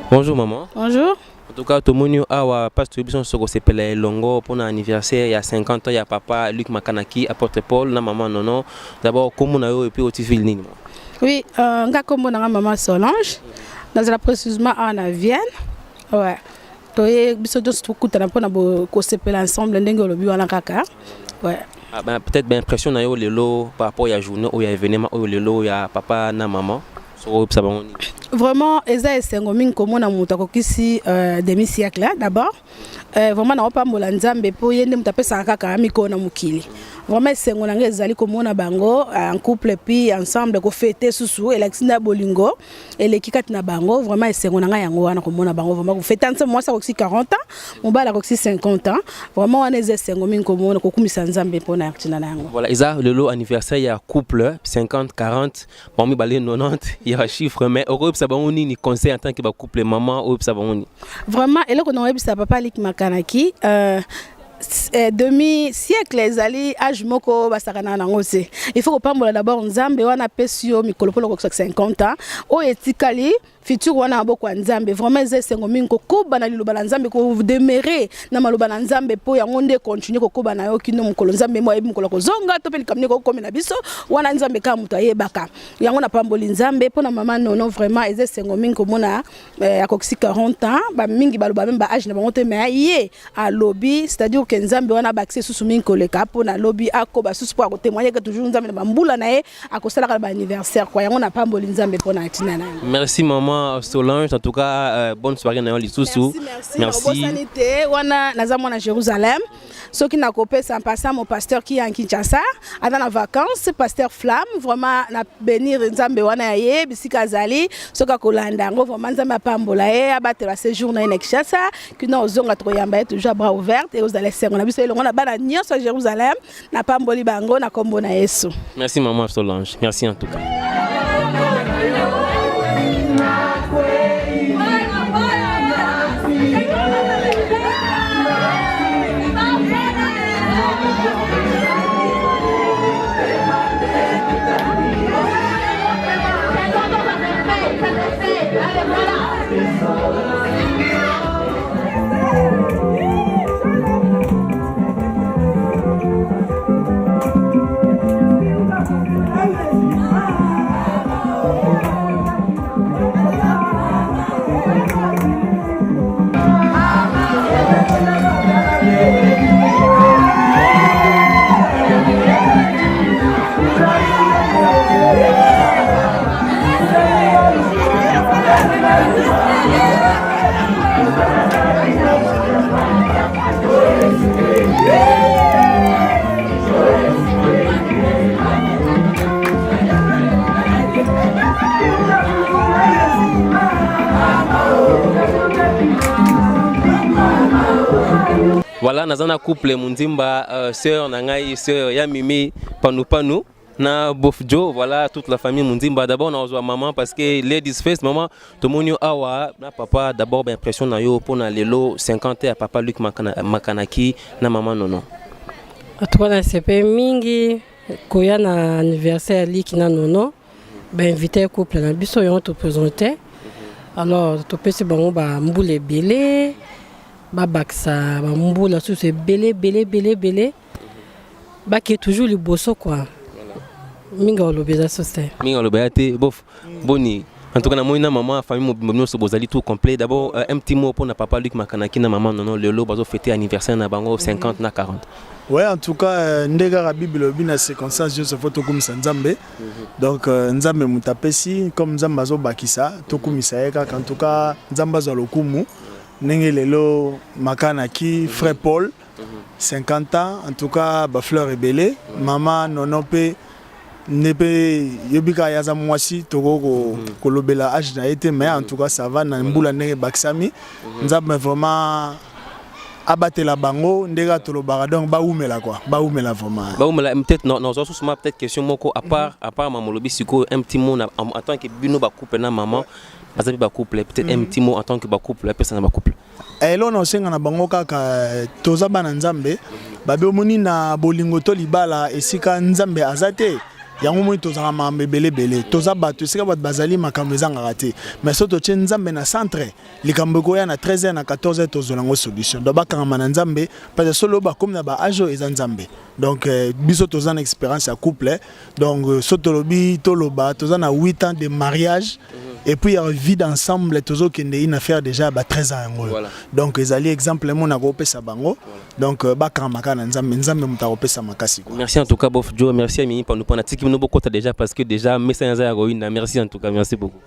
Bonjour maman. Bonjour. En tout cas, tout le monde a passé sur ce pelé longo pour l'anniversaire il y a 50 ans. Il y a papa Luc Makanaki à Porte-Paul, na maman Nono. D'abord, comment on a eu et puis au Tifil Nîmes. Oui, on a comme maman Solange. Dans la précisément en Vienne. Ouais. Donc, biso dos beaucoup de temps pour qu'on se pèle ensemble n'engo le bio à la caca. Ouais. Ah ben peut-être bien impression na yo le lot par rapport à la journée où il y a événement où le lot il y a papa na maman. Vraiment, eza esengo mingi komona muta kokisi demi-siècle d'abord. Vraiment na opa mbola nzambe po yende mutapesa kaka miko na mukili. Vraiment esengo nanga ezali komona bango en couple puis ensemble ko fêter susu Alexina Bolingo et l'équipe na bango vraiment esengo nanga yango wana komona bango vraiment ko fêter ensemble moi ça koksi 40 ans, mobala koksi 50 ans. Vraiment on est esengo mingi komona kokumisa nzambe po na artina nango. Voilà, isa le lot anniversaire il y a couple 50 40, bon mi balé 90, il y a un chiffre mais Europe ça bon ni conseil en tant que couple maman Europe ça bon ni. Vraiment et là qu'on a ça papa Luc Makanaki demi-siècle ezali âge moko basakana nango se. Il faut que d'abord nzambe wana pesio mikolo polo ko 50 ans o etikali futur wana boko nzambe vraiment esengo mingi ko bana liloba na nzambe ko demeurer na maloba na nzambe po yango nde continuer ko bana yo kino mukolo nzambe mo ebi mukolo ko zonga to pe likamne ko komina biso wana nzambe ka muto ayebaka yango na pamboli nzambe po na mama nono vraiment esengo mingi ko mona akoksi 40 ans ba mingi baloba même ba âge na bango te mais ye a lobby c'est-à-dire que nzambe wana ba accès susu mingi ko leka po na lobby akoba susu po ko témoigner que toujours nzambe na mbula na ye akosala ka ba anniversaire kwa yango na pamboli nzambe po na tina na. Merci maman Solange, en tout cas bonne soirée dans les sous. Merci. Bonne sanité. Wana nazamo na Jérusalem. Ceux qui n'a copé c'est en passant mon pasteur qui est en Kinshasa, à dans la vacances, pasteur Flamme, vraiment na bénir nzambe wana ye bisika zali, soka kolanda ngo vraiment nzambe pambola ye abatela séjour na Kinshasa, qui na ozonga troyamba toujours bras ouverts et aux allez on a biso elongo na bana nyonso à Jérusalem, na pamboli bango na kombo na Yesu. Merci maman Solange. Merci en tout cas. Voilà, nous avons un couple Mundimba, sœur Nangai, sœur Yamimi, Panou, na Bofjo, voilà toute la famille Mundimba. D'abord, nous avons maman parce que ladies first, maman, tout le monde awa, na papa d'abord impression na yo pour na lelo 50 ans papa Luc Makanaki, na maman nono. Atwana sepe mingi koya na anniversaire Luc na nono, ben invité couple na biso yon te présenter. Alors, to pesi bango ba mboule belé. Babaksa, Mamboula, tout c'est belé. Bah qui est toujours le bosso quoi. Minga le beza sosé. Minga le béate, bof, boni. En tout cas, na maman, famille mobile so bozali tout complet. D'abord, un petit mot pour na papa Luc Makanaki na maman non le lo bazo fêter anniversaire na bango 50 na 40. Ouais, en tout cas, ndega la Bible bina circonstance Joseph Tokum Nzambe. Donc Nzambe mutapesi comme Nzamba zo bakisa tokumisa eka en tout cas Nzamba zo lokumu ndenge lelo Makanaki frère Paul 50 ans en tout cas ba fleur rebelle maman nonope nepe yobika yaza mwasi toko kolobela âge na été mais en tout cas ça va na mbula ndenge baksami Nzambe vraiment abatela bango ndega tolobara donc baumela quoi baumela vraiment baumela peut-être non sous peut-être question moko à part mamolobi siko un petit mot en tant que bino ba couple na maman bazabi ba couple peut-être un petit mot en tant que ba couple personne ba couple et là on senga na bango kaka toza bana Nzambe babe omoni na bolingo to libala esika Nzambe azate yango moi tozanga mambe belebele toza bato esika bato bazali makambo ezanga raté mais soto tien Nzambe na centre likambo ko ya na 13h na 14h tozolango solution do bakanga na Nzambe parce que solo ba comme na ba ajo eza Nzambe donc biso toza na expérience ya couple donc soto lobi toloba toza na 8 ans de mariage et puis il y a vie d'ensemble tozo kende une affaire déjà ba 13 ans voilà. Donc ezali exemple mo na ko pesa bango donc bakanga makana Nzambe mutakopesa makasi quoi. Merci en tout cas Bof Joe, merci Amini pour nous prendre tiki nous beaucoup déjà parce que déjà message ya Roina, merci en tout cas, merci beaucoup.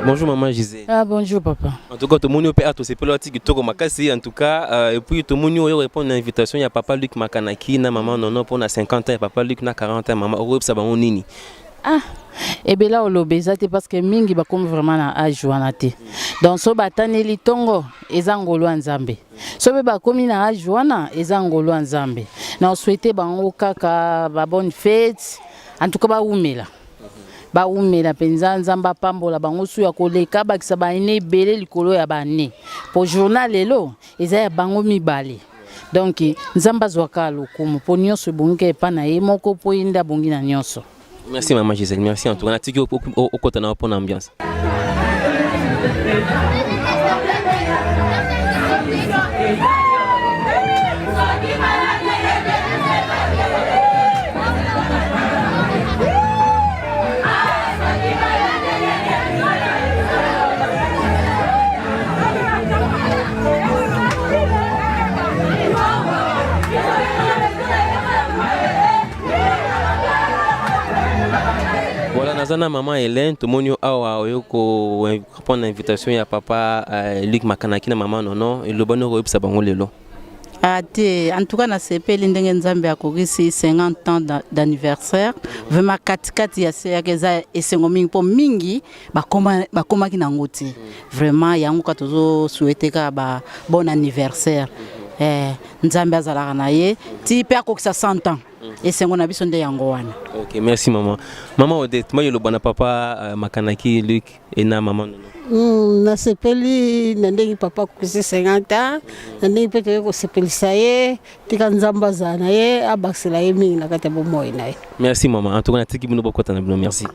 Bonjour maman Gisèle. Ah bonjour papa. En tout cas tout le monde peut être c'est pelotique toko makasi en tout cas et puis tout le monde répond à l'invitation il y a papa Luc Makanaki na maman non pour na 50 ans papa Luc na 40 ans maman Europe ça va on nini. Ah et bien là on l'obésité parce que mingi ba comme vraiment na âge wana te. Donc so bataneli tongo ezangolo Nzambe. So be ba comme na âge wana ezangolo Nzambe. Na souhaiter bango kaka ba bonne fête en tout cas ba umela. Ba umela penza Nzamba pambola bango su ya koleka bakisa ba ine belé likolo ya bane pour journal lelo eza ya bango mibale donc Nzamba zwaka lokumu po nyonso bonke pa na ye moko po inda bongi na nyonso. Merci maman Gisèle, merci en tout cas. On a tiki au côté na pour l'ambiance. Nazana maman Hélène, tout le monde a répondre à l'invitation à papa Luc Makanaki na maman non et le bonheur au sabango lelo. En tout cas, na CP l'indenge Nzambe akogisi 50 ans d'anniversaire. Vraiment 4 ya se keza esengomingi po mingi bakoma ki nangoti. Vraiment yango ka tozo souhaiter ka ba bon anniversaire. Nzambe azalaka na ye ti pe akokisa 100 ans. Et c'est mon avis sur des yangoana. Ok, merci maman. Maman Odette, moi je le bon papa Makanaki Luc et na maman non. Na sepeli nandeki papa kusi 50 ans. Nandeki pete ko sepeli saye tika Nzamba zana ye abaksela ye mingi na kata bomoy na ye. Merci maman. En tout cas na tiki bino bokota na bino merci.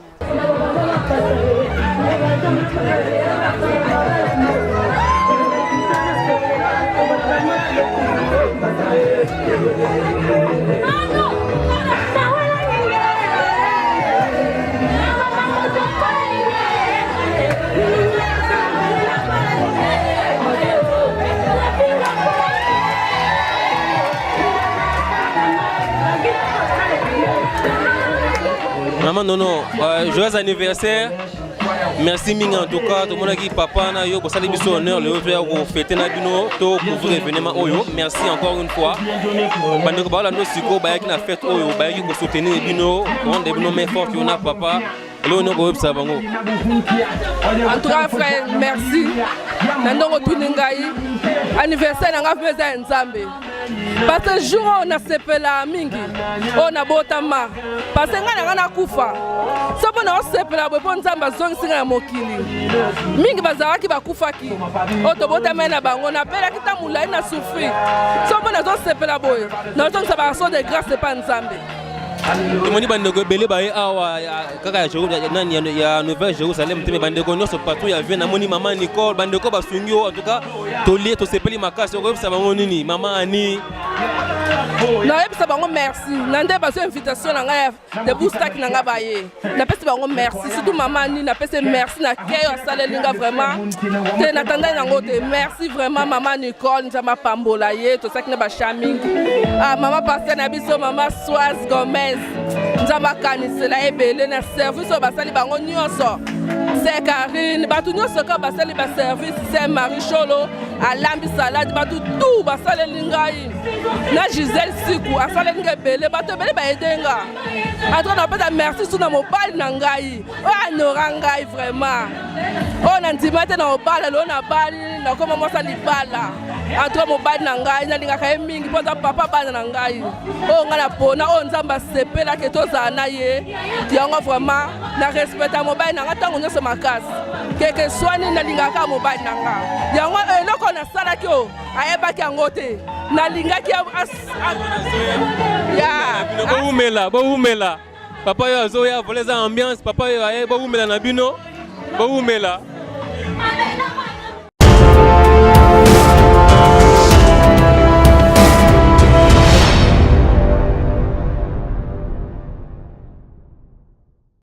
Maman, non, joyeux anniversaire. Merci mingi en tout cas tout le monde qui papa na yo bosali biso honneur le faire ko fêter na bino to couvrir événement oyo. Merci encore une fois. Bandeko ba la no siko ba yaki na fête oyo ba yaki ko soutenir bino rendre bino main forte yo na papa. Lo no ko websa bango. En tout cas frère merci. Nandongo tuningai anniversaire nanga feza nzambe. Parce que jour on a sepela mingi. On a botama. Parce que ngana ngana kufa. Sopo na sepela bo nzamba zongi singa na mokili. Mingi bazawaki bakufaki. Oto botama na bango na pela kitamula ina souffrir. Sopo na zo sepela boy. Na zongi sa ba so de grâce c'est pas nzambe. Moni bandeko belé baye awa kaka ya nani ya Nouvelle Jérusalem teme bandeko nyonso partout ya vient na moni maman Nicole bandeko basungi en tout cas tolie to sepeli makasi ko yebisa bango nini maman Ani na yebisa bango merci nande bazo invitation na ngai de boostak na ngai baye na pesi bango merci surtout maman Ani na pesi merci na keyo asalelinga vraiment te na tanda nango te merci vraiment maman Nicole nzama pambola ye to sakina ba chaming ah maman pasteur na biso maman Soise Gomez nzamba kanisela ebele na service o basali bango nyonso c'est Karine batu nyonso ka basali ba service c'est Marie Cholo alambi salade batu tout basali lingai na Gisèle Siku asali linga ebele batu ebele ba edenga entre na peta merci sous na mobile na ngai o anora ngai vraiment o na ndimate na mobile lo na bali na koma mosa libala entre mobile na ngai na linga ka mingi poza papa bana na ngai o ngala pona o nzamba sepela ke toza na ye yango vraiment na respecta mobile na nga tango nyonso makasi keke swani na linga ka mobile na nga yango eloko na salaki o ayebaki yango te na lingaki ya bo umela papa yo azo ya voleza ambiance papa yo aye bo umela na bino bo umela